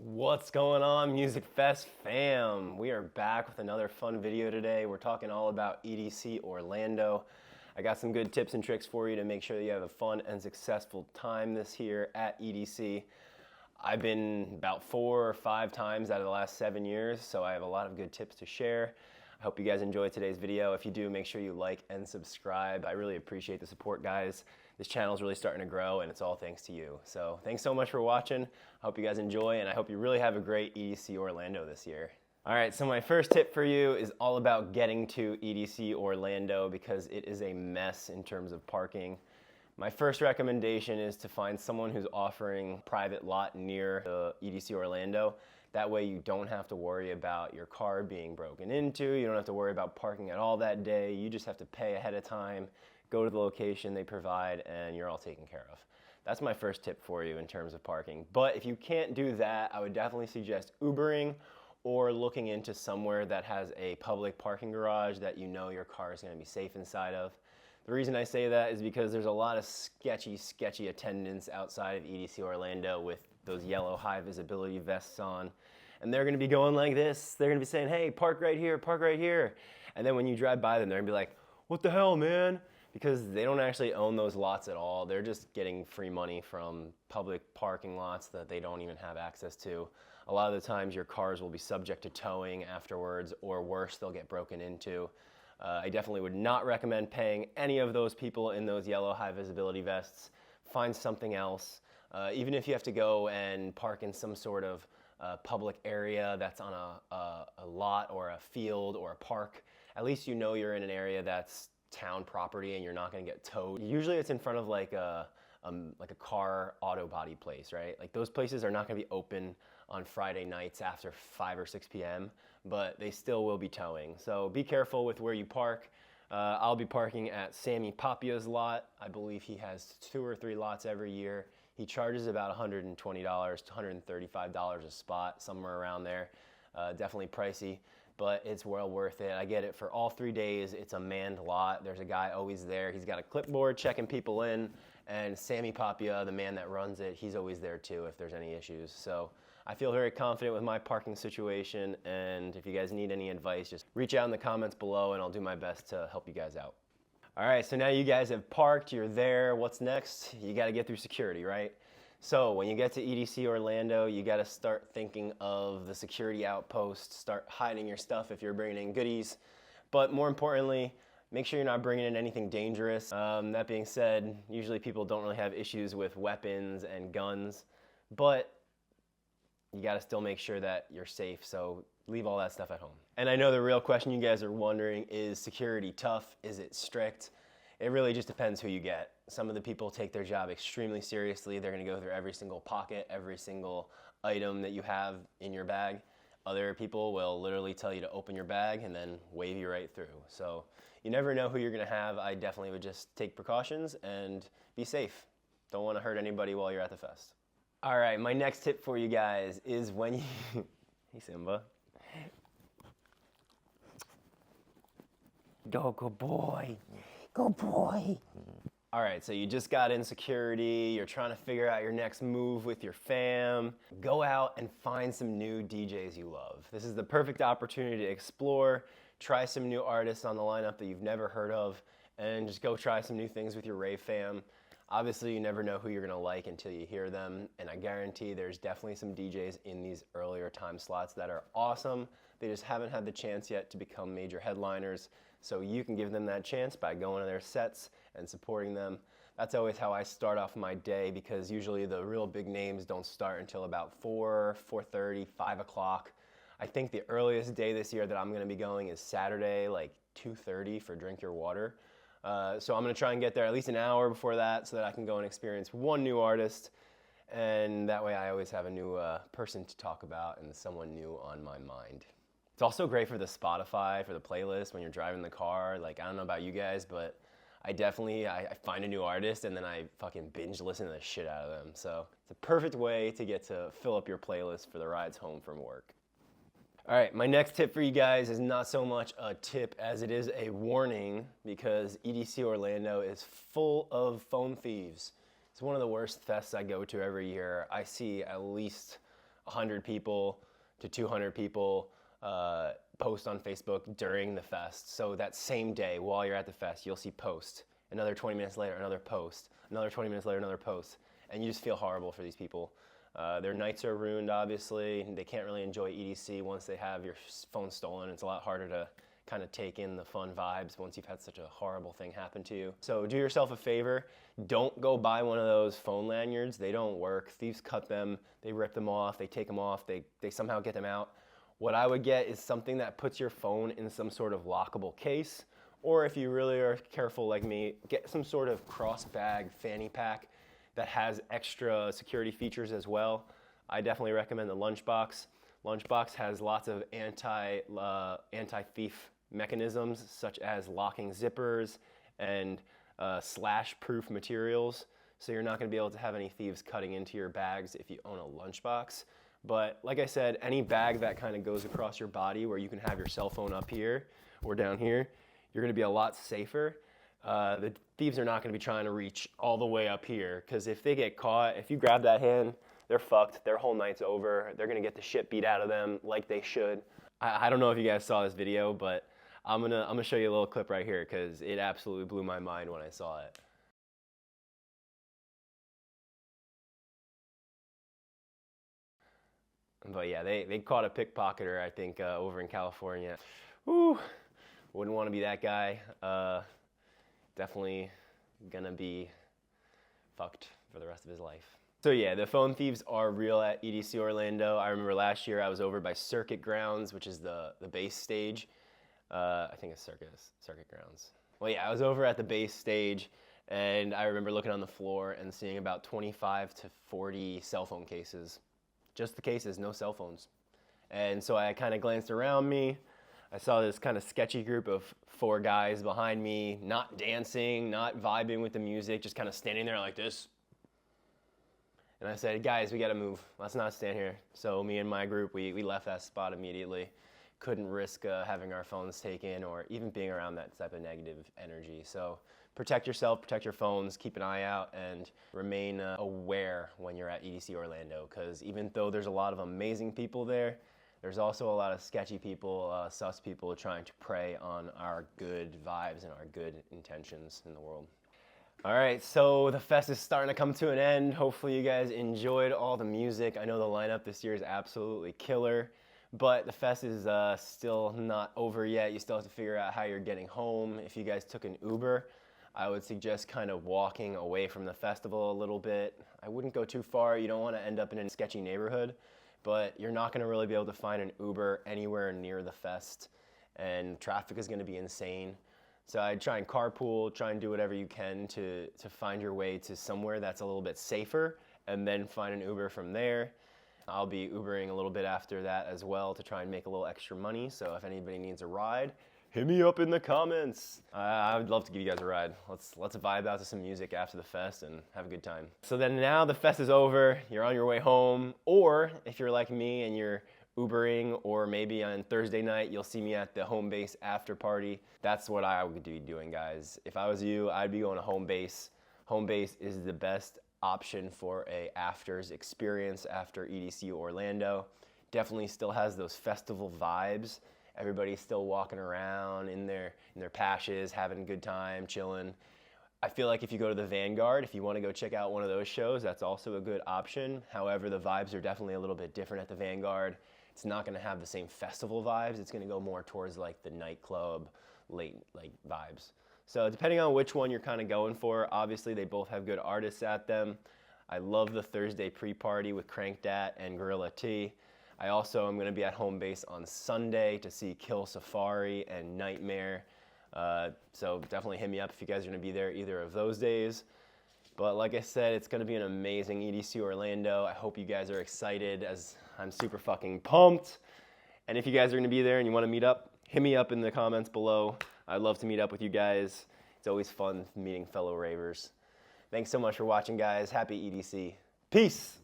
What's going on, Music Fest fam? We are back with another fun video today. We're talking all about EDC Orlando. I got some good tips and tricks for you to make sure that you have a fun and successful time this year at EDC. I've been about 4 or 5 times out of the last 7 years, so I have a lot of good tips to share. I hope you guys enjoyed today's video. If you do, make sure you like and subscribe. I really appreciate the support, guys. This channel is really starting to grow, and it's all thanks to you. So thanks so much for watching. I hope you guys enjoy, and I hope you really have a great EDC Orlando this year. All right, so my first tip for you is all about getting to EDC Orlando because it is a mess in terms of parking. My first recommendation is to find someone who's offering private lot near the EDC Orlando. That way you don't have to worry about your car being broken into. You don't have to worry about parking at all that day. You just have to pay ahead of time, go to the location they provide, and you're all taken care of. That's my first tip for you in terms of parking. But if you can't do that, I would definitely suggest Ubering or looking into somewhere that has a public parking garage that you know your car is going to be safe inside of. The reason I say that is because there's a lot of sketchy attendants outside of EDC Orlando with those yellow high visibility vests on. And they're gonna be going like this. They're gonna be saying, hey, park right here, park right here. And then when you drive by them, they're gonna be like, what the hell, man? Because they don't actually own those lots at all. They're just getting free money from public parking lots that they don't even have access to. A lot of the times your cars will be subject to towing afterwards, or worse, they'll get broken into. I definitely would not recommend paying any of those people in those yellow high visibility vests. Find something else. Even if you have to go and park in some sort of public area that's on a lot or a field or a park, at least you know you're in an area that's town property and you're not going to get towed. Usually it's in front of like a car auto body place, right? Like those places are not going to be open on Friday nights after 5 or 6 p.m., but they still will be towing. So be careful with where you park. I'll be parking at Sammy Papia's lot. I believe he has 2 or 3 lots every year. He charges about $120 to $135 a spot, somewhere around there. Definitely pricey, but it's well worth it. I get it for all 3 days. It's a manned lot. There's a guy always there. He's got a clipboard checking people in, and Sammy Papia, the man that runs it, he's always there too if there's any issues. So I feel very confident with my parking situation, and if you guys need any advice, just reach out in the comments below and I'll do my best to help you guys out. All right, so now you guys have parked, you're there. What's next? You got to get through security, right? So when you get to EDC Orlando, you got to start thinking of the security outpost, start hiding your stuff if you're bringing in goodies. But more importantly, make sure you're not bringing in anything dangerous. That being said, usually people don't really have issues with weapons and guns, but you got to still make sure that you're safe, so leave all that stuff at home. And I know the real question you guys are wondering, is security tough? Is it strict? It really just depends who you get. Some of the people take their job extremely seriously. They're going to go through every single pocket, every single item that you have in your bag. Other people will literally tell you to open your bag and then wave you right through. So you never know who you're going to have. I definitely would just take precautions and be safe. Don't want to hurt anybody while you're at the fest. All right, my next tip for you guys is when you... Hey, Simba. Go, good boy. Good boy. All right, so you just got in security. You're trying to figure out your next move with your fam. Go out and find some new DJs you love. This is the perfect opportunity to explore, try some new artists on the lineup that you've never heard of, and just go try some new things with your rave fam. Obviously, you never know who you're gonna like until you hear them, and I guarantee there's definitely some DJs in these earlier time slots that are awesome. They just haven't had the chance yet to become major headliners, so you can give them that chance by going to their sets and supporting them. That's always how I start off my day, because usually the real big names don't start until about 4, 4:30, 5 o'clock. I think the earliest day this year that I'm gonna be going is Saturday, like 2:30 for Drink Your Water. So I'm going to try and get there at least an hour before that so that I can go and experience one new artist, and that way I always have a new person to talk about and someone new on my mind. It's also great for the Spotify, for the playlist when you're driving the car. Like, I don't know about you guys, but I find a new artist and then I fucking binge listen to the shit out of them. So it's a perfect way to get to fill up your playlist for the rides home from work. All right, my next tip for you guys is not so much a tip as it is a warning, because EDC Orlando is full of phone thieves. It's one of the worst fests I go to every year. I see at least 100 people to 200 people post on Facebook during the fest. So that same day while you're at the fest, you'll see post. Another 20 minutes later, another post. Another 20 minutes later, another post. And you just feel horrible for these people. Their nights are ruined, obviously. They can't really enjoy EDC once they have your phone stolen. It's a lot harder to kind of take in the fun vibes once you've had such a horrible thing happen to you. So do yourself a favor. Don't go buy one of those phone lanyards. They don't work. Thieves cut them. They rip them off. They take them off. They somehow get them out. What I would get is something that puts your phone in some sort of lockable case. Or if you really are careful like me, get some sort of cross bag fanny pack that has extra security features as well. I definitely recommend the Lunchbox. Lunchbox has lots of anti-thief mechanisms, such as locking zippers and slash-proof materials. So you're not going to be able to have any thieves cutting into your bags if you own a Lunchbox. But like I said, any bag that kind of goes across your body where you can have your cell phone up here or down here, you're going to be a lot safer. The thieves are not going to be trying to reach all the way up here, because if they get caught, if you grab that hand, they're fucked. Their whole night's over. They're going to get the shit beat out of them like they should. I don't know if you guys saw this video, but I'm gonna show you a little clip right here because it absolutely blew my mind when I saw it. But yeah, they caught a pickpocketer, I think, over in California. Whew, wouldn't want to be that guy. Definitely gonna be fucked for the rest of his life. So yeah, the phone thieves are real at EDC Orlando. I remember last year I was over by Circuit Grounds, which is the base stage. I think it's Circuit Grounds. Well, yeah, I was over at the base stage, and I remember looking on the floor and seeing about 25 to 40 cell phone cases. Just the cases, no cell phones. And so I kind of glanced around me. I saw this kind of sketchy group of 4 guys behind me, not dancing, not vibing with the music, just kind of standing there like this. And I said, guys, we gotta move. Let's not stand here. So me and my group, we left that spot immediately. Couldn't risk having our phones taken or even being around that type of negative energy. So protect yourself, protect your phones, keep an eye out, and remain aware when you're at EDC Orlando, because even though there's a lot of amazing people there, there's also a lot of sketchy people, sus people trying to prey on our good vibes and our good intentions in the world. All right, so the fest is starting to come to an end. Hopefully you guys enjoyed all the music. I know the lineup this year is absolutely killer, but the fest is still not over yet. You still have to figure out how you're getting home. If you guys took an Uber, I would suggest kind of walking away from the festival a little bit. I wouldn't go too far. You don't want to end up in a sketchy neighborhood, but you're not going to really be able to find an Uber anywhere near the fest, and traffic is going to be insane. So I'd try and carpool, try and do whatever you can to find your way to somewhere that's a little bit safer, and then find an Uber from there. I'll be Ubering a little bit after that as well to try and make a little extra money. So if anybody needs a ride, hit me up in the comments. I would love to give you guys a ride. Let's vibe out to some music after the fest and have a good time. So then now the fest is over, you're on your way home, or if you're like me and you're Ubering, or maybe on Thursday night you'll see me at the home base after party. That's what I would be doing, guys. If I was you, I'd be going to home base. Home base is the best option for a afters experience after EDC Orlando. Definitely still has those festival vibes. Everybody's still walking around in their pashes, having a good time, chilling. I feel like if you go to the Vanguard, if you want to go check out one of those shows, that's also a good option. However, the vibes are definitely a little bit different at the Vanguard. It's not going to have the same festival vibes. It's going to go more towards like the nightclub, late like vibes. So depending on which one you're kind of going for, obviously they both have good artists at them. I love the Thursday pre-party with Crank Dat and Gorilla T. I also am going to be at home base on Sunday to see Kill Safari and Nightmare. So definitely hit me up if you guys are going to be there either of those days. But like I said, it's going to be an amazing EDC Orlando. I hope you guys are excited, as I'm super fucking pumped. And if you guys are going to be there and you want to meet up, hit me up in the comments below. I'd love to meet up with you guys. It's always fun meeting fellow ravers. Thanks so much for watching, guys. Happy EDC. Peace!